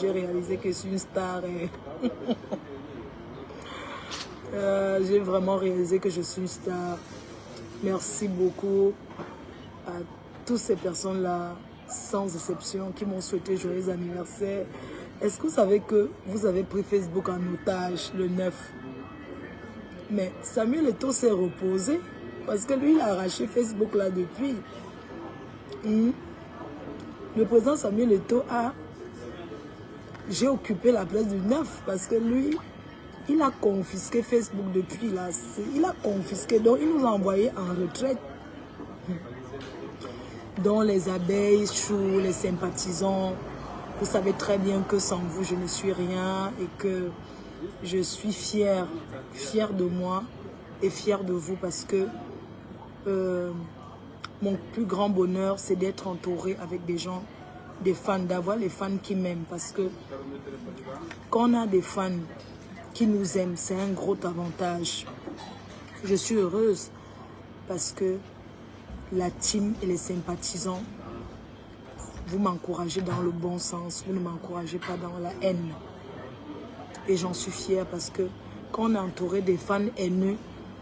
J'ai réalisé que je suis une star. Et j'ai vraiment réalisé que je suis une star. Merci beaucoup à toutes ces personnes-là, sans exception, qui m'ont souhaité joyeux anniversaire. Est-ce que vous savez que vous avez pris Facebook en otage le 9? Mais Samuel Eto'o s'est reposé parce que lui, il a arraché Facebook là depuis. Le président Samuel Eto'o a... J'ai occupé la place du 9 parce que lui, il a confisqué Facebook depuis là. Il a confisqué, donc il nous a envoyé en retraite. Donc les abeilles, choux, les sympathisants, vous savez très bien que sans vous, je ne suis rien et que je suis fière de moi et fière de vous parce que mon plus grand bonheur, c'est d'être entouré avec des gens, des fans, d'avoir les fans qui m'aiment parce que quand on a des fans qui nous aiment, c'est un gros avantage. Je suis heureuse parce que la team et les sympathisants, vous m'encouragez dans le bon sens, vous ne m'encouragez pas dans la haine. Et j'en suis fière parce que quand on est entouré des fans haineux,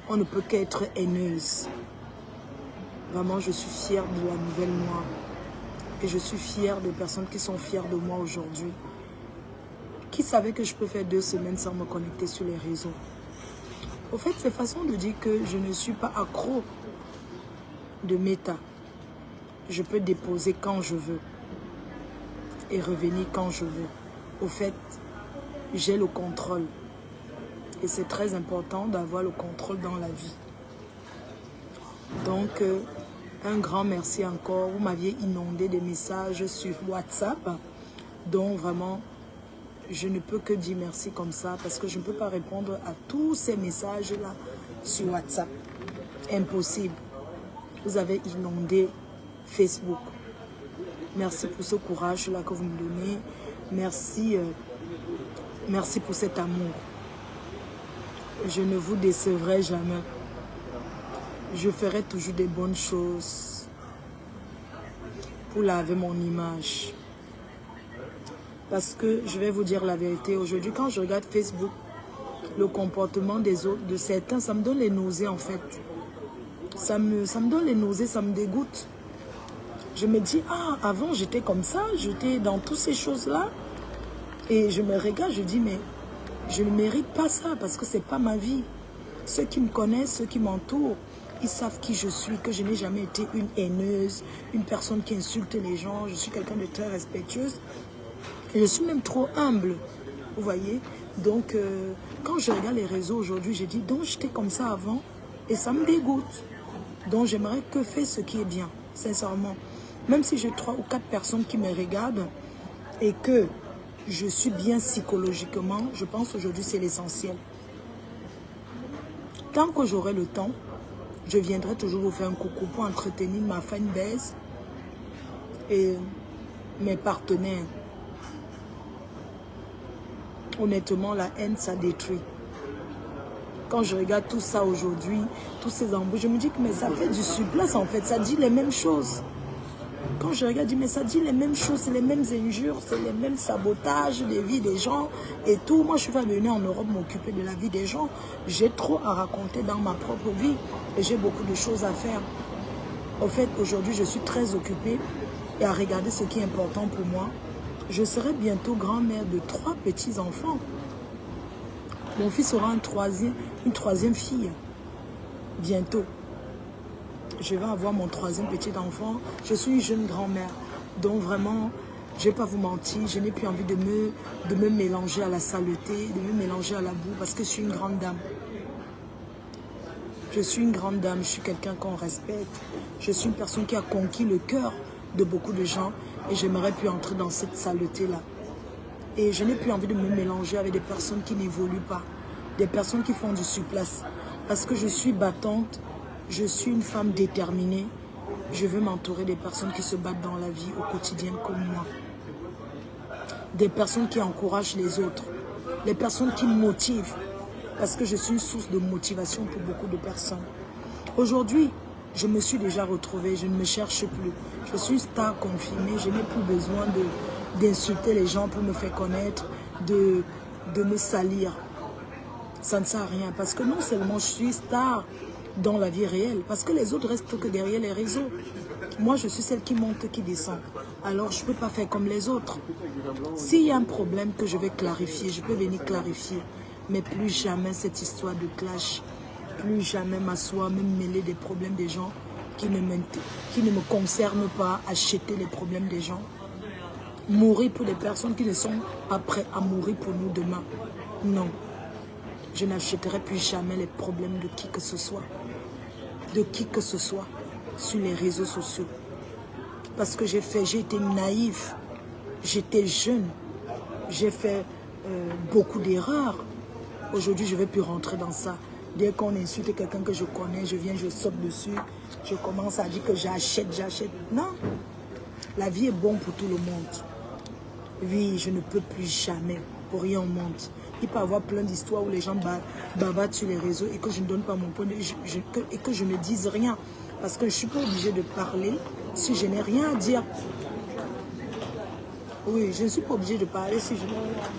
on ne peut qu'être haineuse. Vraiment, je suis fière de la nouvelle moi. Et je suis fière des personnes qui sont fières de moi aujourd'hui. Qui savait que je peux faire 2 semaines sans me connecter sur les réseaux? Au fait, c'est façon de dire que je ne suis pas accro de méta. Je peux déposer quand je veux et revenir quand je veux. Au fait, j'ai le contrôle. Et c'est très important d'avoir le contrôle dans la vie. Donc, un grand merci encore. Vous m'aviez inondé de messages sur WhatsApp. Donc, vraiment, je ne peux que dire merci comme ça parce que je ne peux pas répondre à tous ces messages-là sur WhatsApp. Impossible. Vous avez inondé Facebook. Merci pour ce courage-là que vous me donnez. Merci, merci pour cet amour. Je ne vous décevrai jamais. Je ferai toujours des bonnes choses pour laver mon image. Parce que je vais vous dire la vérité. Aujourd'hui, quand je regarde Facebook, le comportement des autres, de certains, ça me donne les nausées en fait. Ça me donne les nausées, ça me dégoûte. Je me dis, ah, avant j'étais comme ça, j'étais dans toutes ces choses-là. Et je me regarde, je dis, mais je ne mérite pas ça parce que c'est pas ma vie. Ceux qui me connaissent, ceux qui m'entourent, ils savent qui je suis, que je n'ai jamais été une haineuse, une personne qui insulte les gens. Je suis quelqu'un de très respectueuse. Et je suis même trop humble, vous voyez. Donc, quand je regarde les réseaux aujourd'hui, je dis, donc j'étais comme ça avant et ça me dégoûte. Donc, j'aimerais que faire ce qui est bien, sincèrement. Même si j'ai 3 ou 4 personnes qui me regardent et que je suis bien psychologiquement, je pense aujourd'hui c'est l'essentiel. Tant que j'aurai le temps, je viendrai toujours vous faire un coucou pour entretenir ma fanbase et mes partenaires. Honnêtement, la haine, ça détruit. Quand je regarde tout ça aujourd'hui, tous ces embrouilles, je me dis que mais ça fait du surplace en fait, ça dit les mêmes choses. Quand je regarde, je dis mais ça dit les mêmes choses, c'est les mêmes injures, c'est les mêmes sabotages des vies des gens et tout. Moi, je suis pas venue en Europe m'occuper de la vie des gens. J'ai trop à raconter dans ma propre vie et j'ai beaucoup de choses à faire. Au fait, aujourd'hui, je suis très occupée et à regarder ce qui est important pour moi. Je serai bientôt grand-mère de 3 petits-enfants. Mon fils aura une troisième fille. Bientôt. Je vais avoir mon 3e petit-enfant. Je suis une jeune grand-mère. Donc vraiment, je ne vais pas vous mentir, je n'ai plus envie de me mélanger à la saleté, de me mélanger à la boue, parce que je suis une grande dame. Je suis une grande dame, je suis quelqu'un qu'on respecte. Je suis une personne qui a conquis le cœur de beaucoup de gens et j'aimerais plus entrer dans cette saleté-là. Et je n'ai plus envie de me mélanger avec des personnes qui n'évoluent pas, des personnes qui font du surplace. Parce que je suis battante, je suis une femme déterminée. Je veux m'entourer des personnes qui se battent dans la vie au quotidien comme moi. Des personnes qui encouragent les autres, des personnes qui me motivent. Parce que je suis une source de motivation pour beaucoup de personnes. Aujourd'hui, je me suis déjà retrouvée, je ne me cherche plus. Je suis une star confirmée, je n'ai plus besoin d'insulter les gens pour me faire connaître, de me salir. Ça ne sert à rien. Parce que non seulement je suis star dans la vie réelle, parce que les autres restent que derrière les réseaux. Moi, je suis celle qui monte, qui descend. Alors, je ne peux pas faire comme les autres. S'il y a un problème que je vais clarifier, je peux venir clarifier. Mais plus jamais cette histoire de clash, plus jamais m'asseoir, me mêler des problèmes des gens qui ne me concernent pas, acheter les problèmes des gens. Mourir pour des personnes qui ne sont pas prêtes à mourir pour nous demain. Non. Je n'achèterai plus jamais les problèmes de qui que ce soit. De qui que ce soit sur les réseaux sociaux. Parce que j'ai été naïf. J'étais jeune. J'ai fait beaucoup d'erreurs. Aujourd'hui, je ne vais plus rentrer dans ça. Dès qu'on insulte quelqu'un que je connais, je viens, je saute dessus. Je commence à dire que j'achète. Non. La vie est bonne pour tout le monde. Oui, je ne peux plus jamais, pour rien au monde. Il peut y avoir plein d'histoires où les gens bavardent sur les réseaux et que je ne donne pas mon point de vue et que je ne dise rien. Parce que je ne suis pas obligée de parler si je n'ai rien à dire. Oui, je ne suis pas obligée de parler si je n'ai rien à dire.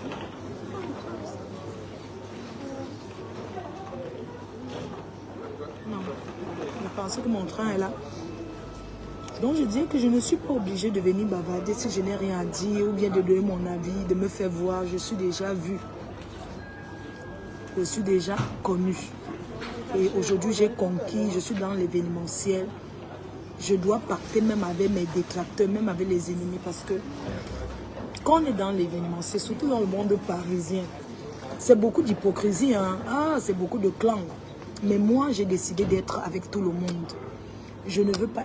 Non, je pensais que mon train est là. Donc je dis que je ne suis pas obligée de venir bavarder si je n'ai rien à dire ou bien de donner mon avis, de me faire voir. Je suis déjà vue. Je suis déjà connue. Et aujourd'hui, j'ai conquis, je suis dans l'événementiel. Je dois partir même avec mes détracteurs, même avec les ennemis. Parce que quand on est dans l'événementiel, surtout dans le monde parisien, c'est beaucoup d'hypocrisie. Hein? Ah, c'est beaucoup de clans. Mais moi, j'ai décidé d'être avec tout le monde. Je ne veux pas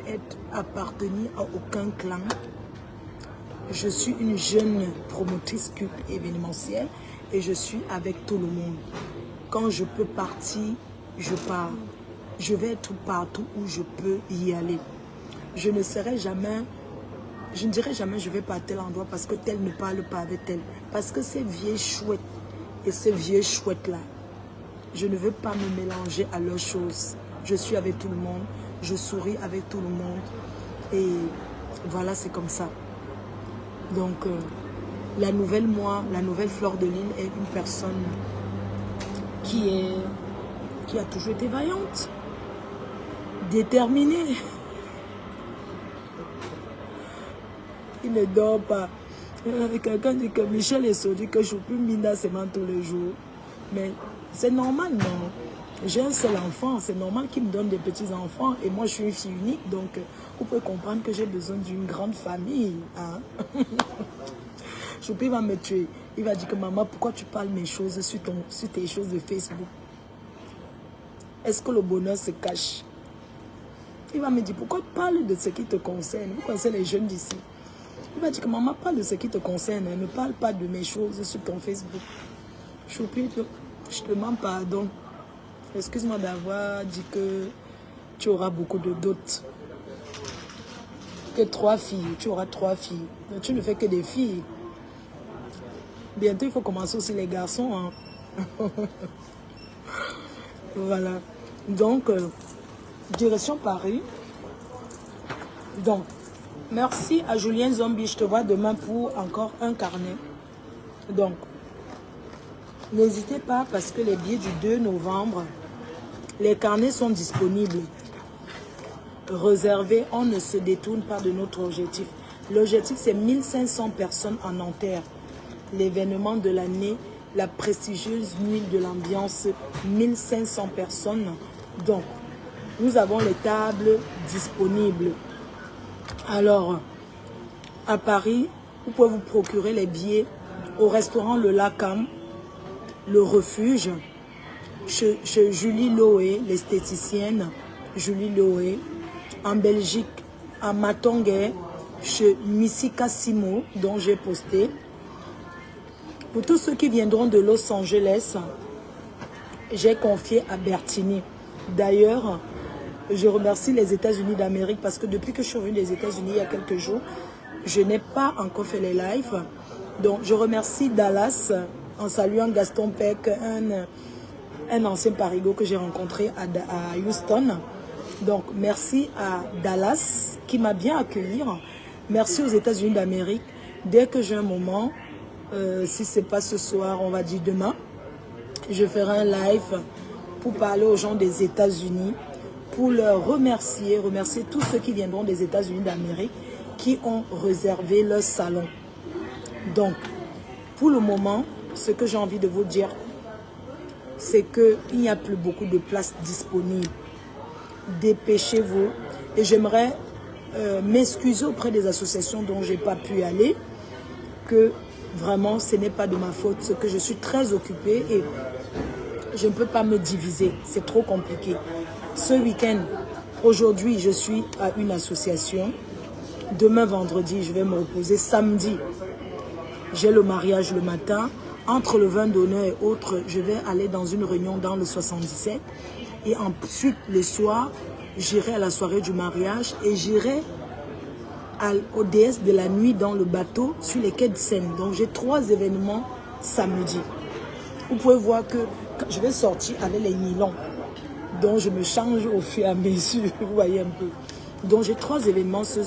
appartenir à aucun clan. Je suis une jeune promotrice culte événementielle et je suis avec tout le monde. Quand je peux partir, je pars. Je vais être partout où je peux y aller. Je ne serai jamais, je ne dirai jamais je vais pas à tel endroit parce que tel ne parle pas avec tel. Parce que ces vieilles chouettes et ces vieux chouettes là, je ne veux pas me mélanger à leurs choses. Je suis avec tout le monde. Je souris avec tout le monde. Et voilà, c'est comme ça. Donc, la nouvelle moi, la nouvelle Fleur de Lys est une personne qui a toujours été vaillante, déterminée. Il ne dort pas. Quelqu'un dit que Michel est saudi, que je ne peux mina seulement tous les jours. Mais c'est normal, non? J'ai un seul enfant, c'est normal qu'il me donne des petits-enfants. Et moi, je suis une fille unique, donc vous pouvez comprendre que j'ai besoin d'une grande famille. Hein? Choupi va me tuer. Il va dire que maman, pourquoi tu parles mes choses sur tes choses de Facebook? Est-ce que le bonheur se cache? Il va me dire, pourquoi tu parles de ce qui te concerne? Vous connaissez les jeunes d'ici. Il va dire que maman, parle de ce qui te concerne. Ne parle pas de mes choses sur ton Facebook. Choupi, je te demande pardon. Excuse-moi d'avoir dit que tu auras beaucoup de doutes. Que 3 filles, tu auras 3 filles. Donc, tu ne fais que des filles. Bientôt, il faut commencer aussi les garçons. Hein. Voilà. Donc, direction Paris. Donc, merci à Julien Zombie. Je te vois demain pour encore un carnet. Donc, n'hésitez pas parce que les billets du 2 novembre, les carnets sont disponibles. Réservés, on ne se détourne pas de notre objectif. L'objectif, c'est 1500 personnes en Nanterre. L'événement de l'année, la prestigieuse nuit de l'ambiance, 1500 personnes. Donc, nous avons les tables disponibles. Alors, à Paris, vous pouvez vous procurer les billets au restaurant Le Lacam, Le Refuge, chez Julie Loé, l'esthéticienne Julie Loé, en Belgique, à Matongué, chez Missy Cassimo, dont j'ai posté. Pour tous ceux qui viendront de Los Angeles, j'ai confié à Bertini. D'ailleurs, je remercie les États-Unis d'Amérique parce que depuis que je suis revenue des États-Unis il y a quelques jours, je n'ai pas encore fait les lives. Donc, je remercie Dallas en saluant Gaston Peck, un ancien parigo que j'ai rencontré à Houston. Donc, merci à Dallas qui m'a bien accueilli. Merci aux États-Unis d'Amérique. dès que j'ai un moment, si ce n'est pas ce soir, on va dire demain, je ferai un live pour parler aux gens des États-Unis, pour leur remercier tous ceux qui viendront des États-Unis d'Amérique, qui ont réservé leur salon. Donc, pour le moment, ce que j'ai envie de vous dire, c'est qu'il n'y a plus beaucoup de places disponibles. Dépêchez-vous. Et j'aimerais m'excuser auprès des associations dont je n'ai pas pu aller, que vraiment ce n'est pas de ma faute, c'est que je suis très occupée et je ne peux pas me diviser, c'est trop compliqué. Ce week-end, aujourd'hui, je suis à une association. Demain, vendredi, je vais me reposer. Samedi, j'ai le mariage le matin. Entre le vin d'honneur et autres, je vais aller dans une réunion dans le 77. Et ensuite, le soir, j'irai à la soirée du mariage et j'irai aux déesses de la nuit dans le bateau sur les quais de Seine. Donc, j'ai 3 événements samedi. Vous pouvez voir que je vais sortir avec les nylons. Donc, je me change au fur et à mesure. Vous voyez un peu. Donc, j'ai 3 événements ce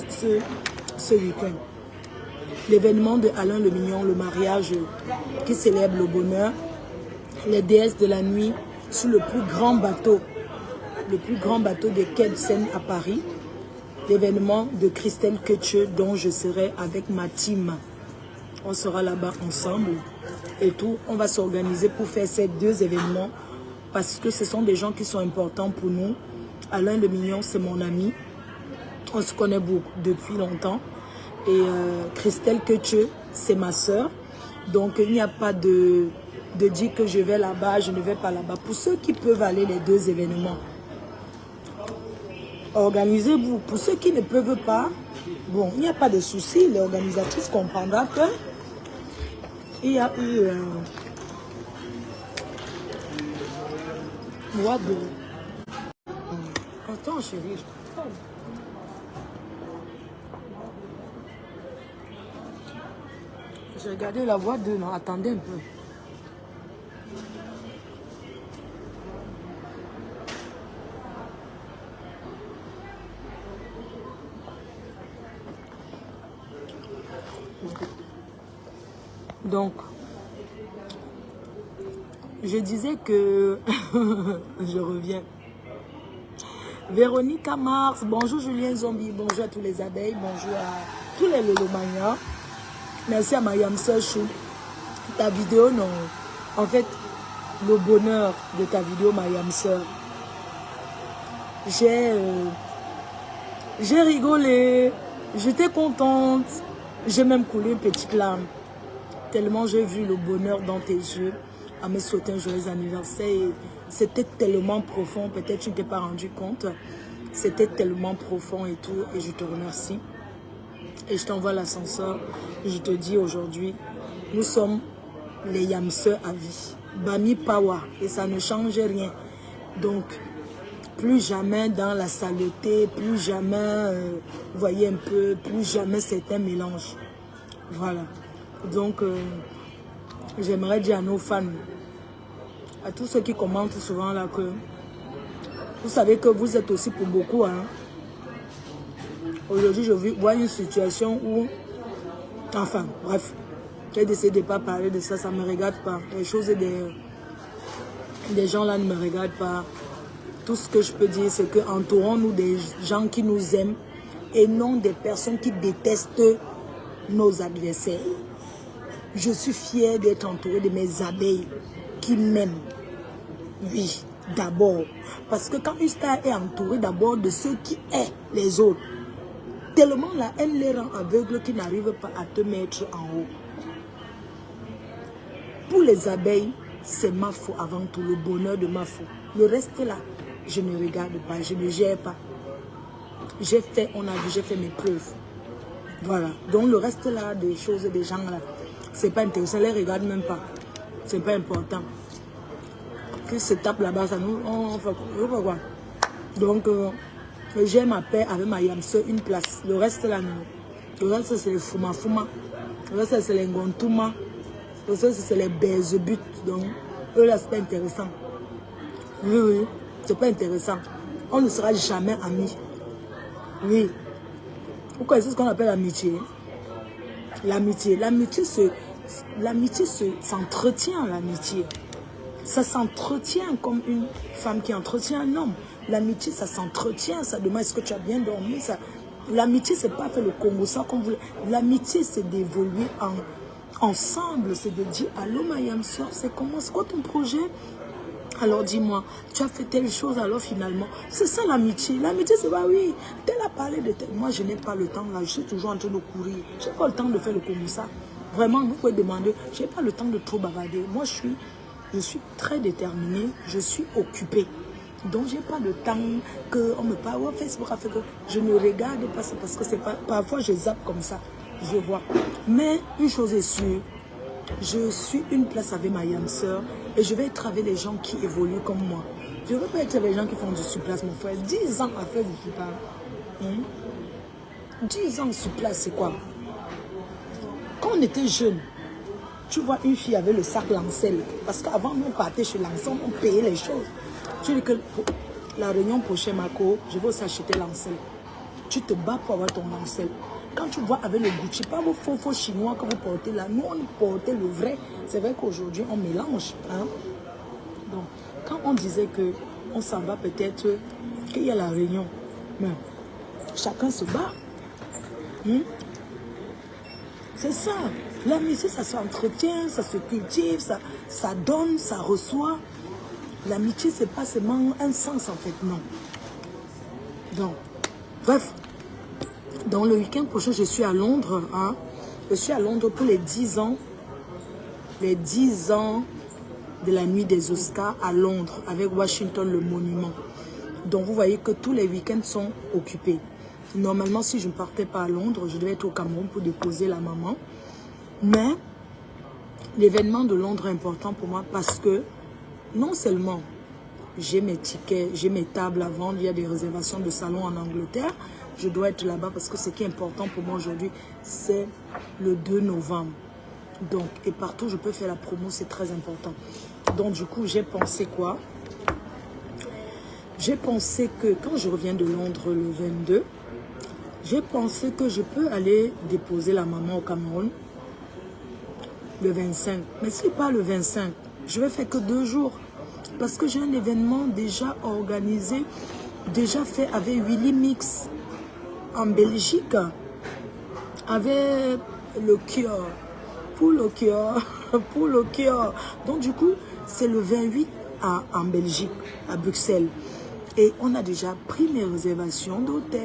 week-end. L'événement de Alain le Mignon, le mariage qui célèbre le bonheur. Les déesses de la nuit sur le plus grand bateau des quais de Seine à Paris. L'événement de Christelle Ketche dont je serai avec ma team. On sera là-bas ensemble et tout. On va s'organiser pour faire ces 2 événements parce que ce sont des gens qui sont importants pour nous. Alain le Mignon, c'est mon ami. On se connaît beaucoup depuis longtemps. Et Christelle Ketche, c'est ma soeur. Donc, il n'y a pas de dire que je vais là-bas, je ne vais pas là-bas. Pour ceux qui peuvent aller les 2 événements, organisez-vous. Pour ceux qui ne peuvent pas, bon, il n'y a pas de souci. L'organisatrice comprendra que il y a eu... What the... Attends, chérie. J'ai regardé la voie 2, non, attendez un peu. Donc, je disais que... je reviens. Véronique Mars, bonjour Julien Zombie, bonjour à tous les abeilles, bonjour à tous les Lolomania. Merci à Mayam Chou. Ta vidéo, non. En fait, le bonheur de ta vidéo, Mayam Sœur. J'ai rigolé. J'étais contente. J'ai même coulé une petite larme. Tellement j'ai vu le bonheur dans tes yeux à me souhaiter un joyeux anniversaire. C'était tellement profond. Peut-être tu ne t'es pas rendu compte. C'était tellement profond et tout. Et je te remercie. Et je t'envoie l'ascenseur. Je te dis aujourd'hui, nous sommes les Yamseurs à vie. Bami Pawa. Et ça ne change rien. Donc, plus jamais dans la saleté, plus jamais, vous voyez un peu, plus jamais certains mélanges. Voilà. Donc, j'aimerais dire à nos fans, à tous ceux qui commentent souvent là que, vous savez que vous êtes aussi pour beaucoup, hein. Aujourd'hui, je vois une situation où, enfin, bref, j'ai décidé de ne pas parler de ça, ça ne me regarde pas. Les choses des gens là ne me regardent pas. Tout ce que je peux dire, c'est que entourons-nous des gens qui nous aiment et non des personnes qui détestent nos adversaires. Je suis fière d'être entourée de mes abeilles qui m'aiment. Oui, d'abord. Parce que quand une star est entourée d'abord de ceux qui aiment les autres, tellement la haine les rend aveugles qu'ils n'arrivent pas à te mettre en haut. Pour les abeilles, c'est ma faute avant tout, le bonheur de ma faute. Le reste là, je ne regarde pas, je ne gère pas. J'ai fait, on a vu, j'ai fait mes preuves. Voilà. Donc le reste là, des choses, des gens là, c'est pas intéressant, les regarde même pas. C'est pas important. Qu'ils se tapent là-bas, ça nous, on fait quoi. Donc, j'ai ma paix avec ma Yamseur, une place. Le reste là, non. Le reste c'est les Fuma. Le reste c'est les Ngontuma. Le reste c'est les Berzebut. Donc, eux là, c'est pas intéressant. Oui, oui, c'est pas intéressant. On ne sera jamais amis. Oui. Vous connaissez ce qu'on appelle amitié? L'amitié s'entretient, l'amitié. Ça s'entretient comme une femme qui entretient un homme. L'amitié, ça s'entretient, ça demande est-ce que tu as bien dormi. L'amitié, c'est pas faire le Congo, ça comme vous. L'amitié, c'est d'évoluer ensemble, c'est de dire allô, ma soeur, c'est quoi ton projet? Alors dis-moi, tu as fait telle chose, alors finalement, c'est ça l'amitié. L'amitié, c'est pas oui, tel a parlé de tel. Moi, je n'ai pas le temps là, je suis toujours en train de courir. Je n'ai pas le temps de faire le comme ça. Vraiment, vous pouvez demander, je n'ai pas le temps de trop bavarder. Moi, je suis très déterminée, je suis occupée. Donc, je n'ai pas le temps qu'on me parle, oh, Facebook a fait que je ne regarde pas ça parce que c'est pas, parfois je zappe comme ça, je vois. Mais une chose est sûre, je suis une place avec ma sœur et je vais être avec les gens qui évoluent comme moi. Je ne veux pas être avec les gens qui font du surplace, mon frère. 10 ans à faire du surplace. 10 ans sur place, c'est quoi? Quand on était jeune, tu vois une fille avec le sac Lancel. Parce qu'avant, nous, on partait chez Lancel, on payait les choses. Tu dis que la réunion prochaine, Marco, je vais aussi acheter Lancel. Tu te bats pour avoir ton Lancel. Quand tu vois avec le Gucci, pas vos faux chinois que vous portez là, nous on portait le vrai. C'est vrai qu'aujourd'hui on mélange. Hein? Donc, quand on disait qu'on s'en va peut-être, qu'il y a la réunion, mais chacun se bat. C'est ça. L'amitié, ça s'entretient, ça se cultive, ça donne, ça reçoit. L'amitié, c'est pas seulement un sens en fait, non. Donc, bref. Dans le week-end prochain, je suis à Londres. Hein. Je suis à Londres pour les 10 ans. Les 10 ans de la nuit des Oscars à Londres avec Washington, le monument. Donc, vous voyez que tous les week-ends sont occupés. Normalement, si je ne partais pas à Londres, je devais être au Cameroun pour déposer la maman. Mais l'événement de Londres est important pour moi parce que non seulement j'ai mes tickets, j'ai mes tables à vendre, il y a des réservations de salon en Angleterre. Je dois être là-bas parce que ce qui est important pour moi aujourd'hui, c'est le 2 novembre. Donc, et partout, je peux faire la promo, c'est très important. Donc, du coup, j'ai pensé quoi? J'ai pensé que quand je reviens de Londres le 22, j'ai pensé que je peux aller déposer la maman au Cameroun le 25. Mais si pas le 25, je vais faire que 2 jours. Parce que j'ai un événement déjà organisé, déjà fait avec Willy Mix en Belgique, avec le cœur, pour le cœur, pour le cœur. Donc du coup, c'est le 28 en Belgique, à Bruxelles. Et on a déjà pris mes réservations d'hôtel,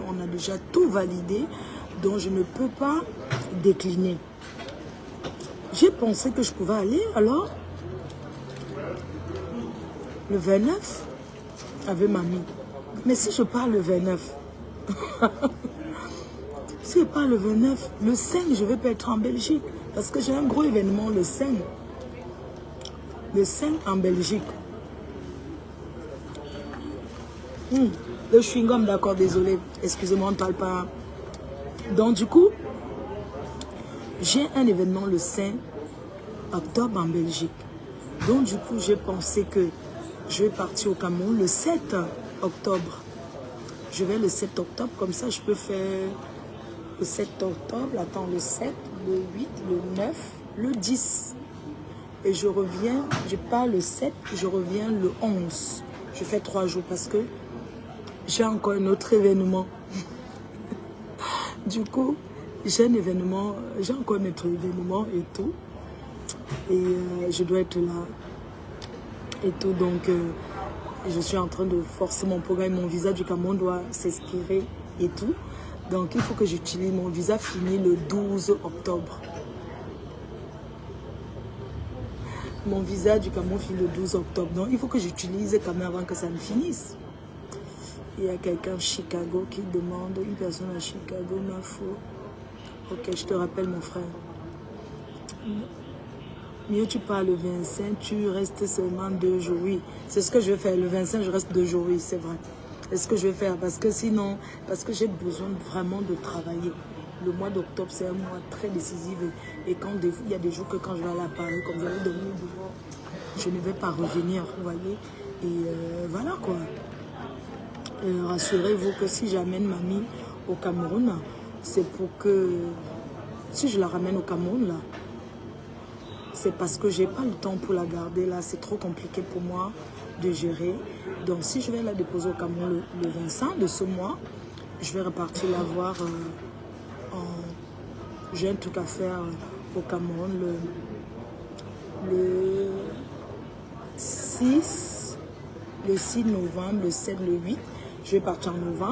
on a déjà tout validé, donc je ne peux pas décliner. J'ai pensé que je pouvais aller alors le 29 avec mamie. Mais si je pars le 29, si je pars le 29, le 5, je vais pas être en Belgique. Parce que j'ai un gros événement le 5. Le 5 en Belgique. Le chewing-gum, d'accord, désolé. Excusez-moi, on ne parle pas. Donc, du coup, j'ai un événement le 5 octobre en Belgique. Donc, du coup, j'ai pensé que je vais partir au Cameroun le 7 octobre. Je vais le 7 octobre, comme ça, je peux faire le 7 octobre, attends, le 7, le 8, le 9, le 10. Et je reviens, je pars le 7, je reviens le 11. Je fais 3 jours parce que j'ai encore un autre événement. Du coup, j'ai un événement, j'ai encore un autre événement et tout. Et je dois être là et tout. Donc, je suis en train de forcer mon programme. Mon visa du Cameroun doit s'expirer et tout. Donc, il faut que j'utilise mon visa fini le 12 octobre. Mon visa du Cameroun finit le 12 octobre. Donc, il faut que j'utilise quand même avant que ça me finisse. Il y a quelqu'un à Chicago qui demande, une personne à Chicago, ma foi. Ok, je te rappelle, mon frère. Mieux tu pars le 25, tu restes seulement 2 jours. Oui, c'est ce que je vais faire. Le 25, je reste 2 jours, oui, c'est vrai. C'est ce que je vais faire parce que sinon, parce que j'ai besoin vraiment de travailler. Le mois d'octobre, c'est un mois très décisif. Et quand il y a des jours que quand je vais aller à Paris, comme vous allez dormir dehors, je ne vais pas revenir, vous voyez. Et voilà quoi. Rassurez-vous que si j'amène mamie au Cameroun, c'est pour que si je la ramène au Cameroun, là, c'est parce que j'ai pas le temps pour la garder, là. C'est trop compliqué pour moi de gérer. Donc, si je vais la déposer au Cameroun le 25 de ce mois, je vais repartir la voir j'ai un truc à faire au Cameroun le 6 novembre, le 7, le 8. Je vais partir en novembre.